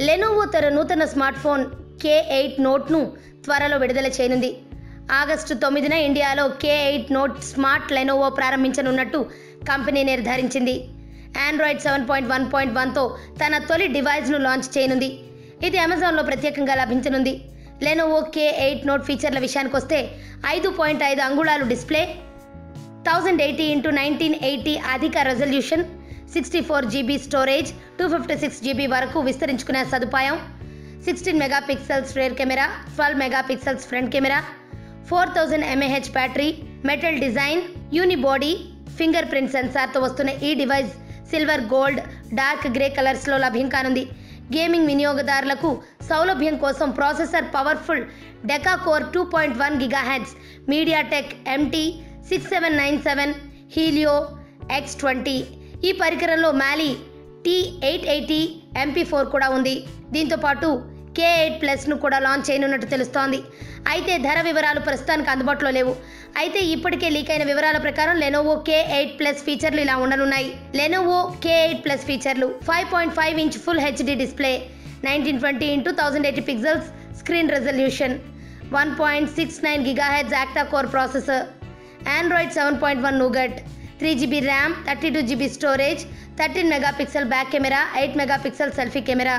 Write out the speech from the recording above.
Lenovo తన నూతన smart phone K8 నోట్ను త్వరలో విడుదల చేయనుంది. ఆగస్టు 9న ఇండియాలో K8 నోట్ స్మార్ట్ లెనోవో ప్రారంభించనున్నట్టు కంపెనీ నిర్ధారించింది. ఆండ్రాయిడ్ 7.1.1తో తన తొలి డివైస్ను లాంచ్ చేయనుంది. ఇది అమెజాన్లో ప్రత్యేకంగా లభించనుంది. లెనోవో K8 నోట్ ఫీచర్ల విషయానికొస్తే 5.5 అంగుళాలు డిస్ప్లే, 1080x1980 అధిక రెజల్యూషన్, 64 GB స్టోరేజ్, 256 GB వరకు విస్తరించుకునే సదుపాయం, 16 megapixels rear camera, 12 megapixels front camera, 4000 mAh battery, metal design, unibody finger print సెన్సార్తో వస్తున్న ఈ device silver, gold, dark grey కలర్స్లో లభ్యం కానుంది. గేమింగ్ వినియోగదారులకు సౌలభ్యం కోసం processor powerful deca core 2.1 GHz MediaTek MT6797 Helio X20. ఈ పరికరంలో మాలీ T880 MP4 కూడా ఉంది. దీంతో పాటు K8 Plusను కూడా లాంచ్ చేయనున్నట్టు తెలుస్తోంది. అయితే ధర వివరాలు ప్రస్తుతానికి అందుబాటులో లేవు. అయితే ఇప్పటికే లీక్ అయిన వివరాల ప్రకారం లెనోవో K8 Plus ఫీచర్లు ఇలా ఉండనున్నాయి. లెనోవో K8 Plus ఫీచర్లు: 5.5 inch full HD display, 1920x1080 pixels screen resolution, 1.69 GHz octa core processor, Android 7.1 నూగట్, 3 GB RAM, 32 GB storage, 13 megapixel back camera, 8 megapixel selfie camera.